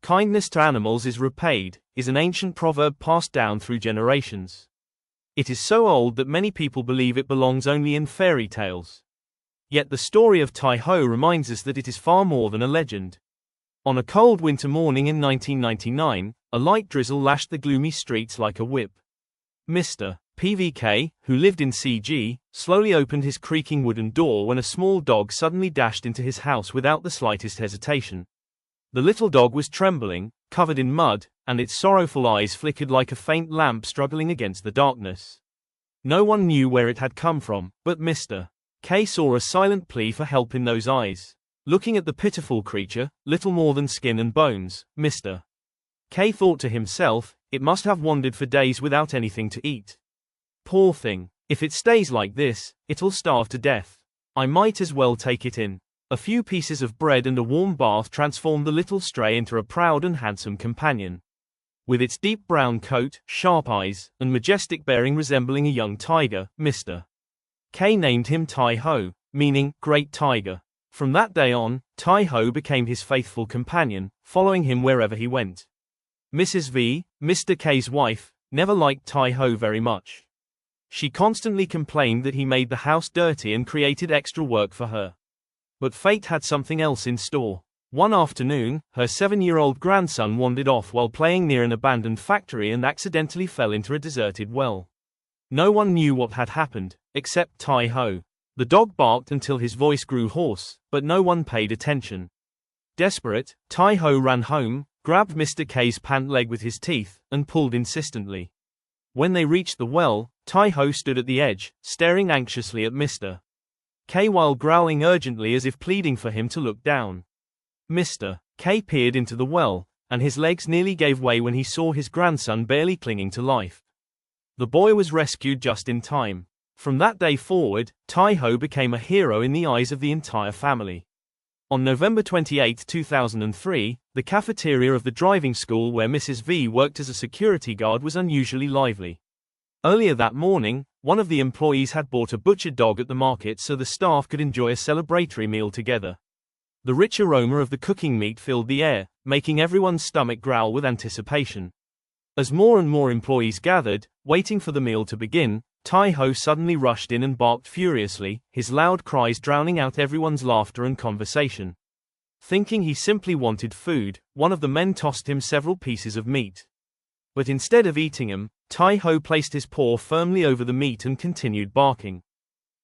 Kindness to animals is repaid, is an ancient proverb passed down through generations. It is so old that many people believe it belongs only in fairy tales. Yet the story of Tai Ho reminds us that it is far more than a legend. On a cold winter morning in 1999, a light drizzle lashed the gloomy streets like a whip. Mr. PVK, who lived in CG, slowly opened his creaking wooden door when a small dog suddenly dashed into his house without the slightest hesitation. The little dog was trembling, covered in mud, and its sorrowful eyes flickered like a faint lamp struggling against the darkness. No one knew where it had come from, but Mr. K saw a silent plea for help in those eyes. Looking at the pitiful creature, little more than skin and bones, Mr. K thought to himself, it must have wandered for days without anything to eat. Poor thing. If it stays like this, it'll starve to death. I might as well take it in. A few pieces of bread and a warm bath transformed the little stray into a proud and handsome companion. With its deep brown coat, sharp eyes, and majestic bearing resembling a young tiger, Mr. K named him Tai Ho, meaning great tiger. From that day on, Tai Ho became his faithful companion, following him wherever he went. Mrs. V, Mr. K's wife, never liked Tai Ho very much. She constantly complained that he made the house dirty and created extra work for her. But fate had something else in store. One afternoon, her 7-year-old grandson wandered off while playing near an abandoned factory and accidentally fell into a deserted well. No one knew what had happened, except Tai Ho. The dog barked until his voice grew hoarse, but no one paid attention. Desperate, Tai Ho ran home, grabbed Mr. K's pant leg with his teeth, and pulled insistently. When they reached the well, Tai Ho stood at the edge, staring anxiously at Mr. K while growling urgently as if pleading for him to look down. Mr. K peered into the well, and his legs nearly gave way when he saw his grandson barely clinging to life. The boy was rescued just in time. From that day forward, Tai Ho became a hero in the eyes of the entire family. On November 28, 2003, the cafeteria of the driving school where Mrs. V worked as a security guard was unusually lively. Earlier that morning, one of the employees had bought a butchered dog at the market so the staff could enjoy a celebratory meal together. The rich aroma of the cooking meat filled the air, making everyone's stomach growl with anticipation. As more and more employees gathered, waiting for the meal to begin, Tai Ho suddenly rushed in and barked furiously, his loud cries drowning out everyone's laughter and conversation. Thinking he simply wanted food, one of the men tossed him several pieces of meat. But instead of eating them, Tai Ho placed his paw firmly over the meat and continued barking.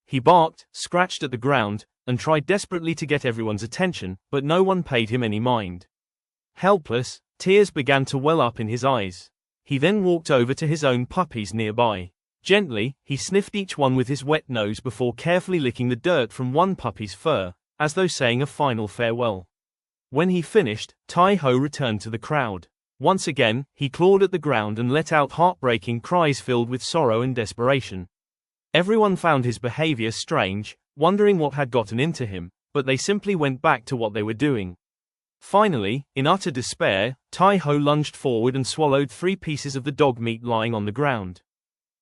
He barked, scratched at the ground, and tried desperately to get everyone's attention, but no one paid him any mind. Helpless, tears began to well up in his eyes. He then walked over to his own puppies nearby. Gently, he sniffed each one with his wet nose before carefully licking the dirt from one puppy's fur, as though saying a final farewell. When he finished, Tai Ho returned to the crowd. Once again, he clawed at the ground and let out heartbreaking cries filled with sorrow and desperation. Everyone found his behavior strange, wondering what had gotten into him, but they simply went back to what they were doing. Finally, in utter despair, Tai Ho lunged forward and swallowed 3 pieces of the dog meat lying on the ground.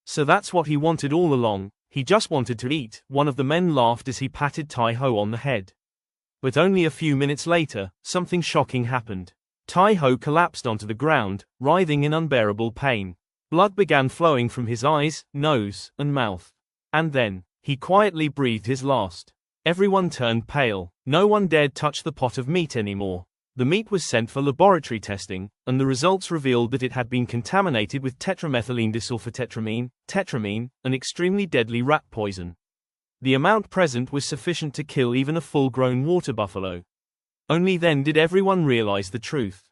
So that's what he wanted all along, he just wanted to eat, one of the men laughed as he patted Tai Ho on the head. But only a few minutes later, something shocking happened. Tai Ho collapsed onto the ground, writhing in unbearable pain. Blood began flowing from his eyes, nose, and mouth. And then, he quietly breathed his last. Everyone turned pale. No one dared touch the pot of meat anymore. The meat was sent for laboratory testing, and the results revealed that it had been contaminated with tetramethylene disulfotetramine, tetramine, an extremely deadly rat poison. The amount present was sufficient to kill even a full-grown water buffalo. Only then did everyone realize the truth.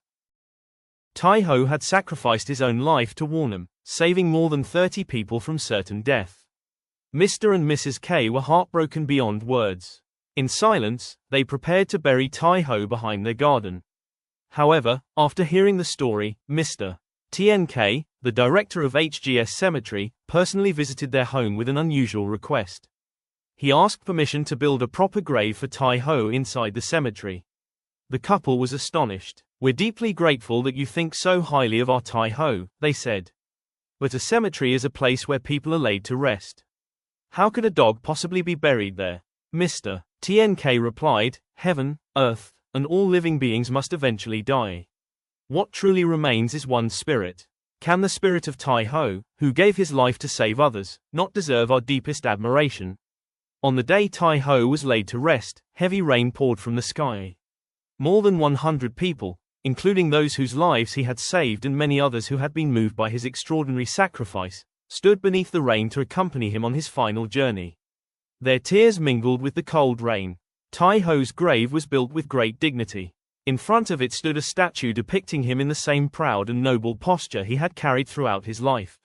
Tai Ho had sacrificed his own life to warn them, saving more than 30 people from certain death. Mr. and Mrs. K were heartbroken beyond words. In silence, they prepared to bury Tai Ho behind their garden. However, after hearing the story, Mr. TNK, the director of HGS Cemetery, personally visited their home with an unusual request. He asked permission to build a proper grave for Tai Ho inside the cemetery. The couple was astonished. "We're deeply grateful that you think so highly of our Tai Ho," they said. "But a cemetery is a place where people are laid to rest. How could a dog possibly be buried there?" Mr. TNK replied, "Heaven, earth, and all living beings must eventually die. What truly remains is one spirit. Can the spirit of Tai Ho, who gave his life to save others, not deserve our deepest admiration? On the day Tai Ho was laid to rest, heavy rain poured from the sky. More than 100 people, including those whose lives he had saved and many others who had been moved by his extraordinary sacrifice, stood beneath the rain to accompany him on his final journey. Their tears mingled with the cold rain. Tai Ho's grave was built with great dignity. In front of it stood a statue depicting him in the same proud and noble posture he had carried throughout his life.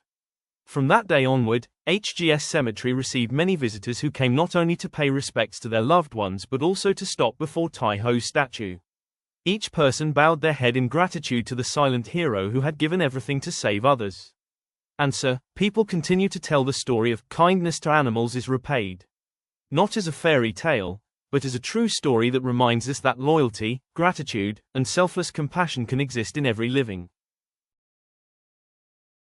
From that day onward, HGS Cemetery received many visitors who came not only to pay respects to their loved ones but also to stop before Tai Ho's statue. Each person bowed their head in gratitude to the silent hero who had given everything to save others. And so, people continue to tell the story of kindness to animals is repaid. Not as a fairy tale, but as a true story that reminds us that loyalty, gratitude, and selfless compassion can exist in every living